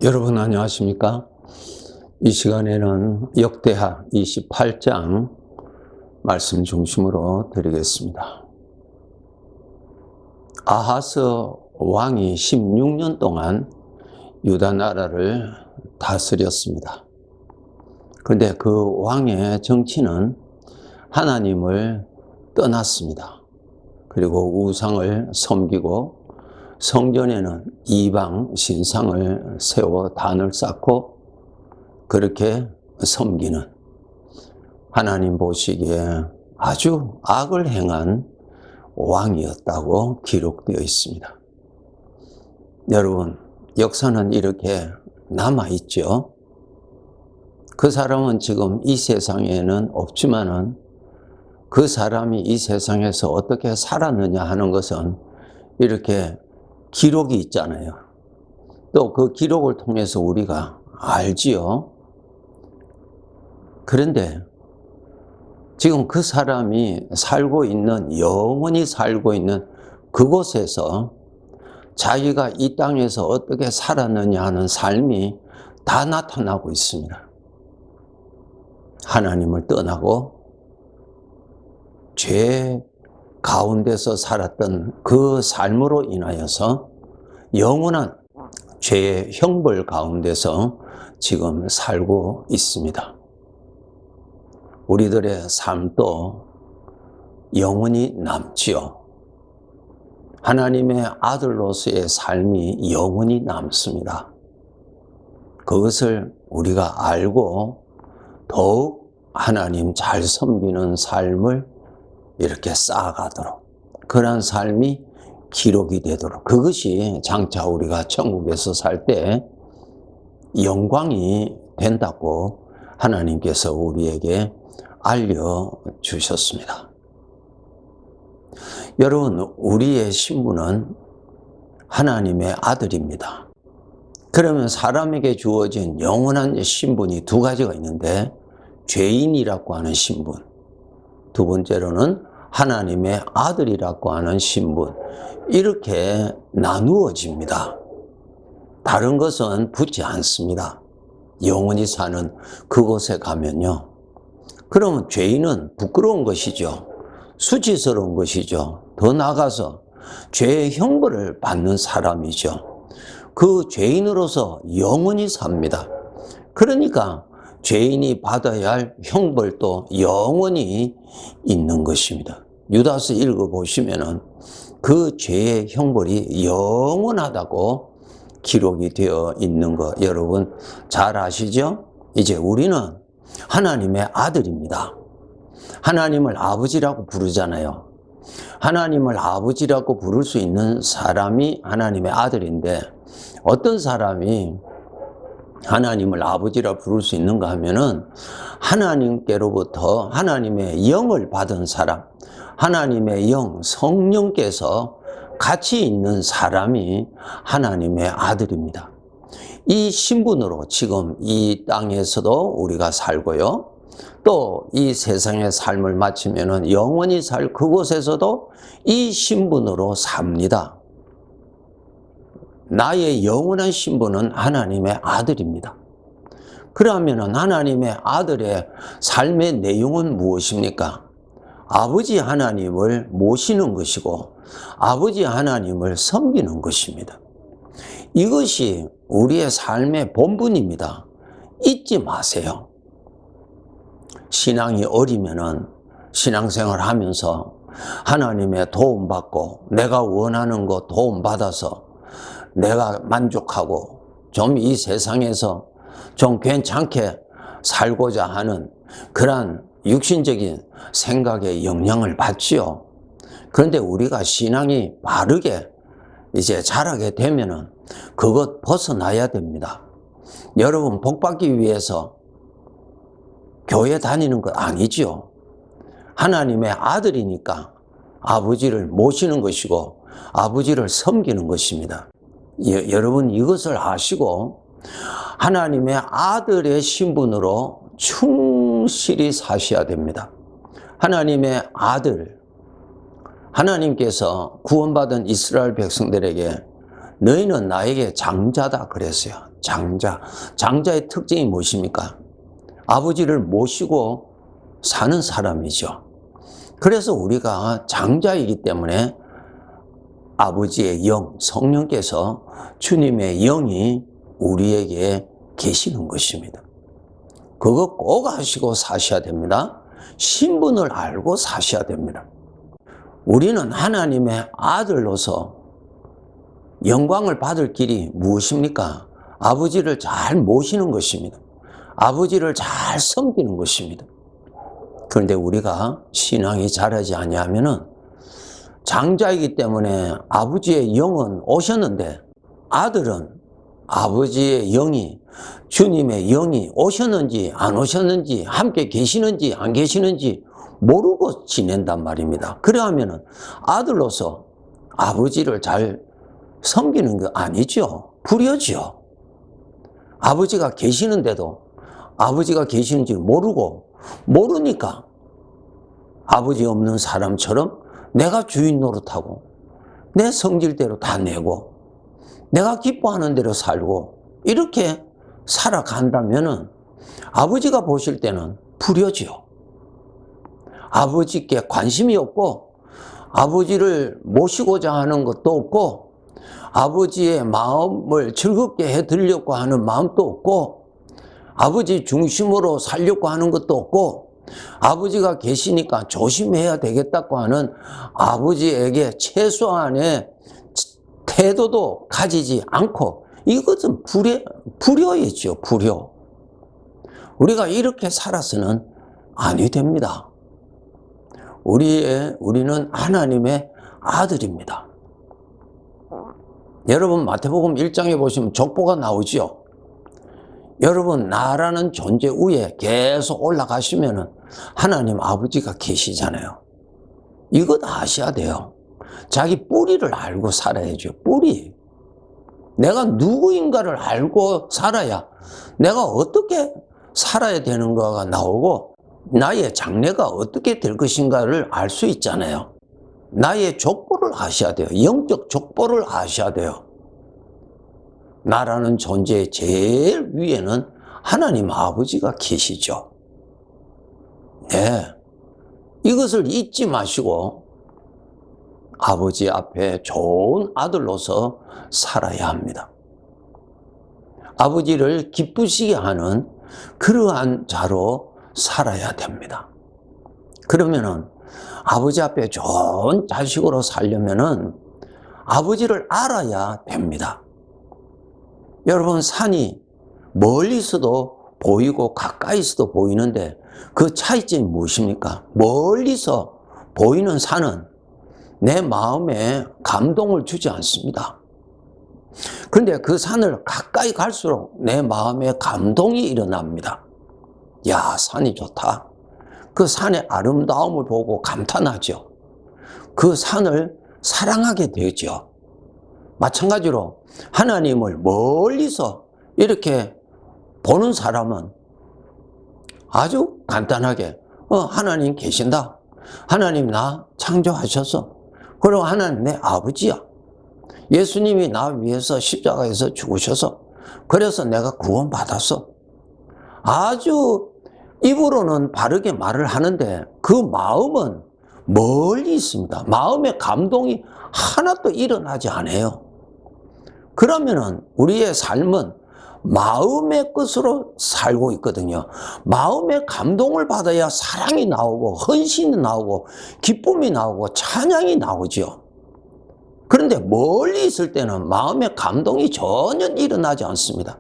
여러분 안녕하십니까? 이 시간에는 역대하 28장 말씀 중심으로 드리겠습니다. 아하스 왕이 16년 동안 유다 나라를 다스렸습니다. 그런데 그 왕의 정치는 하나님을 떠났습니다. 그리고 우상을 섬기고 성전에는 이방 신상을 세워 단을 쌓고 그렇게 섬기는, 하나님 보시기에 아주 악을 행한 왕이었다고 기록되어 있습니다. 여러분, 역사는 이렇게 남아있죠. 그 사람은 지금 이 세상에는 없지만은 그 사람이 이 세상에서 어떻게 살았느냐 하는 것은 이렇게 기록이 있잖아요. 또 그 기록을 통해서 우리가 알지요. 그런데 지금 그 사람이 살고 있는, 영원히 살고 있는 그곳에서 자기가 이 땅에서 어떻게 살았느냐 하는 삶이 다 나타나고 있습니다. 하나님을 떠나고 죄 가운데서 살았던 그 삶으로 인하여서 영원한 죄의 형벌 가운데서 지금 살고 있습니다. 우리들의 삶도 영원히 남지요. 하나님의 아들로서의 삶이 영원히 남습니다. 그것을 우리가 알고 더욱 하나님 잘 섬기는 삶을 이렇게 쌓아가도록, 그러한 삶이 기록이 되도록, 그것이 장차 우리가 천국에서 살 때 영광이 된다고 하나님께서 우리에게 알려주셨습니다. 여러분, 우리의 신분은 하나님의 아들입니다. 그러면 사람에게 주어진 영원한 신분이 두 가지가 있는데, 죄인이라고 하는 신분, 두 번째로는 하나님의 아들이라고 하는 신분, 이렇게 나누어집니다. 다른 것은 붙지 않습니다. 영원히 사는 그곳에 가면요. 그러면 죄인은 부끄러운 것이죠. 수치스러운 것이죠. 더 나아가서 죄의 형벌을 받는 사람이죠. 그 죄인으로서 영원히 삽니다. 그러니까 죄인이 받아야 할 형벌도 영원히 있는 것입니다. 유다서 읽어보시면은 그 죄의 형벌이 영원하다고 기록이 되어 있는 거 여러분 잘 아시죠? 이제 우리는 하나님의 아들입니다. 하나님을 아버지라고 부르잖아요. 하나님을 아버지라고 부를 수 있는 사람이 하나님의 아들인데, 어떤 사람이 하나님을 아버지라 부를 수 있는가 하면은 하나님께로부터 하나님의 영을 받은 사람, 하나님의 영, 성령께서 같이 있는 사람이 하나님의 아들입니다. 이 신분으로 지금 이 땅에서도 우리가 살고요. 또 이 세상의 삶을 마치면은 영원히 살 그곳에서도 이 신분으로 삽니다. 나의 영원한 신분은 하나님의 아들입니다. 그러면 하나님의 아들의 삶의 내용은 무엇입니까? 아버지 하나님을 모시는 것이고 아버지 하나님을 섬기는 것입니다. 이것이 우리의 삶의 본분입니다. 잊지 마세요. 신앙이 어리면은 신앙생활 하면서 하나님의 도움받고 내가 원하는 거 도움받아서 내가 만족하고 좀 이 세상에서 좀 괜찮게 살고자 하는 그러한 육신적인 생각에 영향을 받지요. 그런데 우리가 신앙이 바르게 이제 자라게 되면은 그것 벗어나야 됩니다. 여러분, 복받기 위해서 교회 다니는 것 아니지요. 하나님의 아들이니까 아버지를 모시는 것이고 아버지를 섬기는 것입니다. 여러분, 이것을 아시고 하나님의 아들의 신분으로 충실히 사셔야 됩니다. 하나님의 아들, 하나님께서 구원받은 이스라엘 백성들에게 너희는 나에게 장자다 그랬어요. 장자. 장자의 특징이 무엇입니까? 아버지를 모시고 사는 사람이죠. 그래서 우리가 장자이기 때문에 아버지의 영, 성령께서 주님의 영이 우리에게 계시는 것입니다. 그거 꼭 아시고 사셔야 됩니다. 신분을 알고 사셔야 됩니다. 우리는 하나님의 아들로서 영광을 받을 길이 무엇입니까? 아버지를 잘 모시는 것입니다. 아버지를 잘 섬기는 것입니다. 그런데 우리가 신앙이 자라지 아니하면은 장자이기 때문에 아버지의 영은 오셨는데 아들은 아버지의 영이, 주님의 영이 오셨는지 안 오셨는지, 함께 계시는지 안 계시는지 모르고 지낸단 말입니다. 그러하면은 아들로서 아버지를 잘 섬기는 거 아니죠. 불효죠. 아버지가 계시는데도 아버지가 계시는지 모르니까 아버지 없는 사람처럼 내가 주인 노릇하고 내 성질대로 다 내고 내가 기뻐하는 대로 살고 이렇게 살아간다면은 아버지가 보실 때는 불효죠. 아버지께 관심이 없고 아버지를 모시고자 하는 것도 없고 아버지의 마음을 즐겁게 해드리려고 하는 마음도 없고 아버지 중심으로 살려고 하는 것도 없고 아버지가 계시니까 조심해야 되겠다고 하는 아버지에게 최소한의 태도도 가지지 않고 이것은 불효이죠. 불효. 우리가 이렇게 살아서는 아니 됩니다. 우리는 하나님의 아들입니다. 여러분 마태복음 1장에 보시면 족보가 나오죠. 여러분 나라는 존재 위에 계속 올라가시면은 하나님 아버지가 계시잖아요. 이것 아셔야 돼요. 자기 뿌리를 알고 살아야죠. 뿌리. 내가 누구인가를 알고 살아야 내가 어떻게 살아야 되는가가 나오고 나의 장래가 어떻게 될 것인가를 알 수 있잖아요. 나의 족보를 아셔야 돼요. 영적 족보를 아셔야 돼요. 나라는 존재의 제일 위에는 하나님 아버지가 계시죠. 네. 이것을 잊지 마시고 아버지 앞에 좋은 아들로서 살아야 합니다. 아버지를 기쁘시게 하는 그러한 자로 살아야 됩니다. 그러면은 아버지 앞에 좋은 자식으로 살려면은 아버지를 알아야 됩니다. 여러분 산이 멀리서도 보이고 가까이서도 보이는데 그 차이점이 무엇입니까? 멀리서 보이는 산은 내 마음에 감동을 주지 않습니다. 그런데 그 산을 가까이 갈수록 내 마음에 감동이 일어납니다. 야, 산이 좋다. 그 산의 아름다움을 보고 감탄하죠. 그 산을 사랑하게 되죠. 마찬가지로 하나님을 멀리서 이렇게 보는 사람은 아주 간단하게 하나님 계신다. 하나님 나 창조하셔서 그리고 하나님 내 아버지야. 예수님이 나 위해서 십자가에서 죽으셔서 그래서 내가 구원받았어. 아주 입으로는 바르게 말을 하는데 그 마음은 멀리 있습니다. 마음의 감동이 하나도 일어나지 않아요. 그러면은 우리의 삶은 마음의 것으로 살고 있거든요. 마음의 감동을 받아야 사랑이 나오고 헌신이 나오고 기쁨이 나오고 찬양이 나오죠. 그런데 멀리 있을 때는 마음의 감동이 전혀 일어나지 않습니다.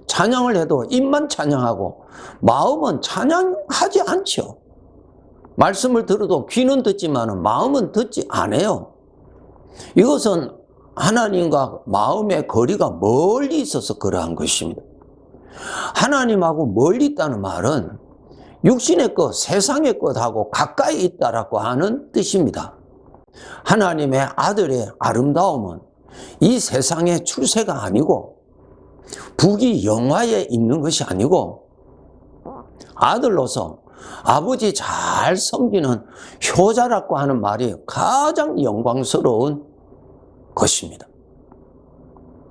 찬양을 해도 입만 찬양하고 마음은 찬양하지 않죠. 말씀을 들어도 귀는 듣지만 마음은 듣지 않아요. 이것은 하나님과 마음의 거리가 멀리 있어서 그러한 것입니다. 하나님하고 멀리 있다는 말은 육신의 것, 세상의 것하고 가까이 있다라고 하는 뜻입니다. 하나님의 아들의 아름다움은 이 세상의 출세가 아니고 부귀 영화에 있는 것이 아니고 아들로서 아버지 잘 섬기는 효자라고 하는 말이 가장 영광스러운 것입니다.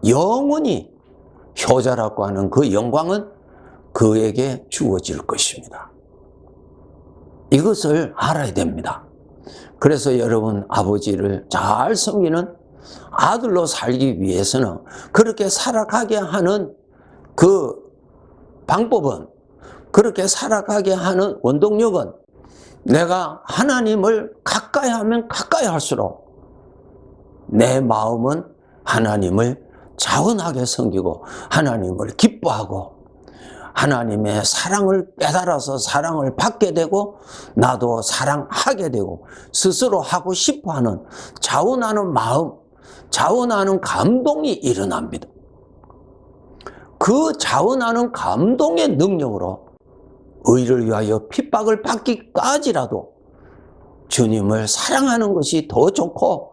영원히 효자라고 하는 그 영광은 그에게 주어질 것입니다. 이것을 알아야 됩니다. 그래서 여러분, 아버지를 잘 섬기는 아들로 살기 위해서는, 그렇게 살아가게 하는 그 방법은, 그렇게 살아가게 하는 원동력은, 내가 하나님을 가까이 하면 가까이 할수록 내 마음은 하나님을 자원하게 섬기고 하나님을 기뻐하고 하나님의 사랑을 깨달아서 사랑을 받게 되고 나도 사랑하게 되고 스스로 하고 싶어하는 자원하는 마음, 자원하는 감동이 일어납니다. 그 자원하는 감동의 능력으로 의를 위하여 핍박을 받기까지라도 주님을 사랑하는 것이 더 좋고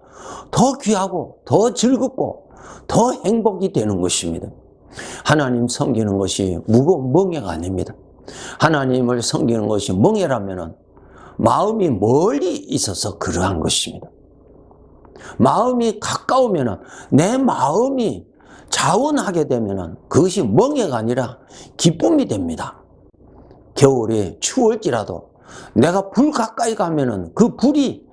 더 귀하고 더 즐겁고 더 행복이 되는 것입니다. 하나님 섬기는 것이 무거운 멍해가 아닙니다. 하나님을 섬기는 것이 멍해라면 마음이 멀리 있어서 그러한 것입니다. 마음이 가까우면, 내 마음이 자원하게 되면 그것이 멍해가 아니라 기쁨이 됩니다. 겨울이 추울지라도 내가 불 가까이 가면은 그 불이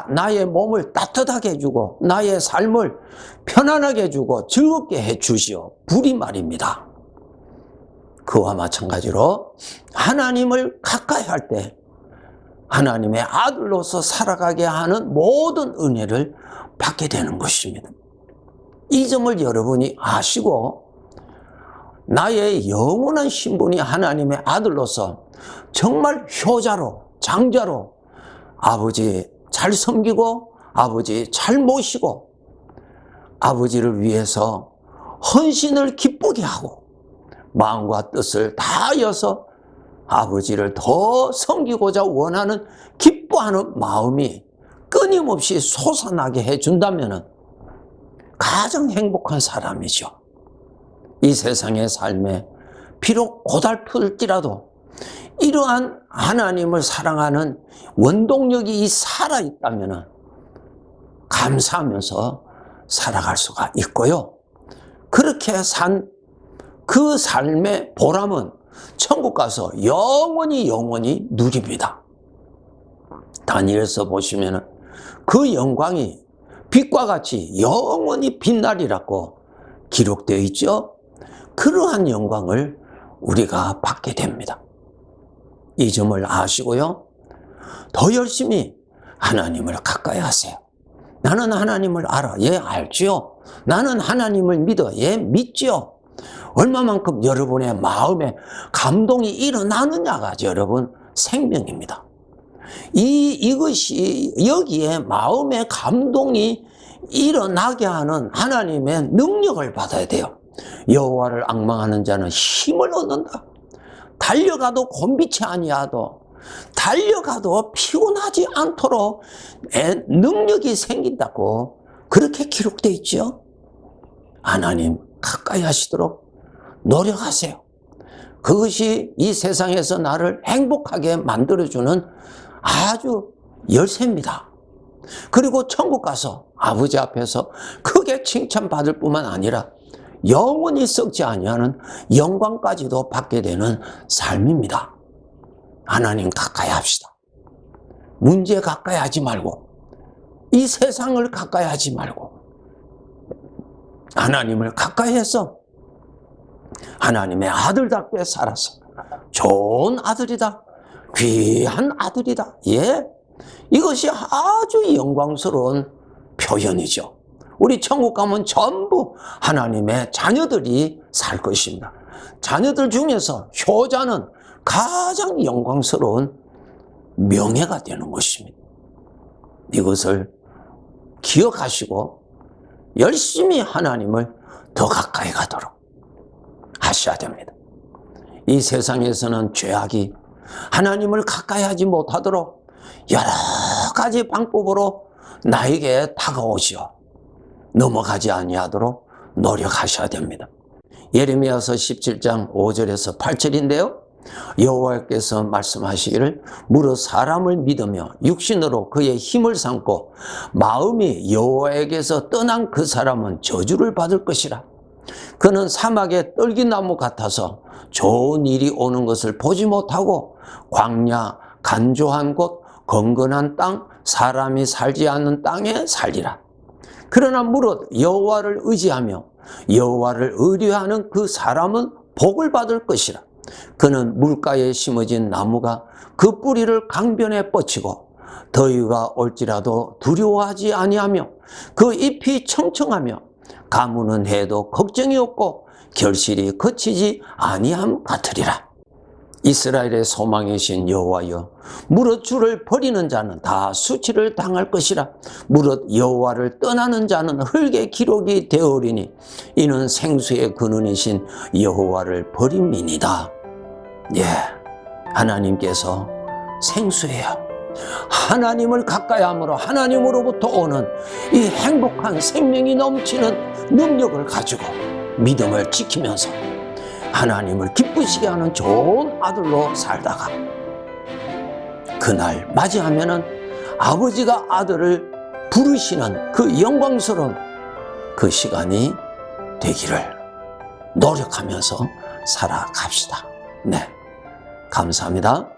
나의 몸을 따뜻하게 해주고 나의 삶을 편안하게 해주고 즐겁게 해주시오. 불이 말입니다. 그와 마찬가지로 하나님을 가까이 할 때 하나님의 아들로서 살아가게 하는 모든 은혜를 받게 되는 것입니다. 이 점을 여러분이 아시고 나의 영원한 신분이 하나님의 아들로서 정말 효자로, 장자로 아버지 잘 섬기고 아버지 잘 모시고 아버지를 위해서 헌신을 기쁘게 하고 마음과 뜻을 다하여서 아버지를 더 섬기고자 원하는 기뻐하는 마음이 끊임없이 솟아나게 해준다면 가장 행복한 사람이죠. 이 세상의 삶에 비록 고달플지라도 이러한 하나님을 사랑하는 원동력이 살아있다면 감사하면서 살아갈 수가 있고요. 그렇게 산 그 삶의 보람은 천국 가서 영원히 누립니다. 다니엘서 보시면 그 영광이 빛과 같이 영원히 빛나리라고 기록되어 있죠. 그러한 영광을 우리가 받게 됩니다. 이 점을 아시고요. 더 열심히 하나님을 가까이 하세요. 나는 하나님을 알아. 예, 알지요. 나는 하나님을 믿어. 예, 믿지요. 얼마만큼 여러분의 마음에 감동이 일어나느냐가 여러분 생명입니다. 이것이 여기에 마음의 감동이 일어나게 하는 하나님의 능력을 받아야 돼요. 여호와를 앙망하는 자는 힘을 얻는다. 달려가도 곤비치 아니하도 달려가도 피곤하지 않도록 능력이 생긴다고 그렇게 기록되어 있죠. 하나님 가까이 하시도록 노력하세요. 그것이 이 세상에서 나를 행복하게 만들어주는 아주 열쇠입니다. 그리고 천국 가서 아버지 앞에서 크게 칭찬받을 뿐만 아니라 영원히 썩지 아니하는 영광까지도 받게 되는 삶입니다. 하나님 가까이 합시다. 문제 가까이 하지 말고 이 세상을 가까이 하지 말고 하나님을 가까이 해서 하나님의 아들답게 살아서 좋은 아들이다. 귀한 아들이다. 예, 이것이 아주 영광스러운 표현이죠. 우리 천국 가면 전부 하나님의 자녀들이 살 것입니다. 자녀들 중에서 효자는 가장 영광스러운 명예가 되는 것입니다. 이것을 기억하시고 열심히 하나님을 더 가까이 가도록 하셔야 됩니다. 이 세상에서는 죄악이 하나님을 가까이 하지 못하도록 여러 가지 방법으로 나에게 다가오시오. 넘어가지 아니하도록 노력하셔야 됩니다. 예레미야서 17장 5절에서 8절인데요. 여호와께서 말씀하시기를 무릇 사람을 믿으며 육신으로 그의 힘을 삼고 마음이 여호와에게서 떠난 그 사람은 저주를 받을 것이라. 그는 사막의 떨기나무 같아서 좋은 일이 오는 것을 보지 못하고 광야, 간조한 곳, 건건한 땅, 사람이 살지 않는 땅에 살리라. 그러나 무릇 여호와를 의지하며 여호와를 의뢰하는 그 사람은 복을 받을 것이라. 그는 물가에 심어진 나무가 그 뿌리를 강변에 뻗치고 더위가 올지라도 두려워하지 아니하며 그 잎이 청청하며 가무는 해도 걱정이 없고 결실이 거치지 아니함 같으리라. 이스라엘의 소망이신 여호와여, 무릇 주를 버리는 자는 다 수치를 당할 것이라. 무릇 여호와를 떠나는 자는 흙의 기록이 되어오리니 이는 생수의 근원이신 여호와를 버림이니이다. 예, 하나님께서 생수예요. 하나님을 가까이 함으로 하나님으로부터 오는 이 행복한 생명이 넘치는 능력을 가지고 믿음을 지키면서 하나님을 기쁘시게 하는 좋은 아들로 살다가 그날 맞이하면은 아버지가 아들을 부르시는 그 영광스러운 그 시간이 되기를 노력하면서 살아갑시다. 네, 감사합니다.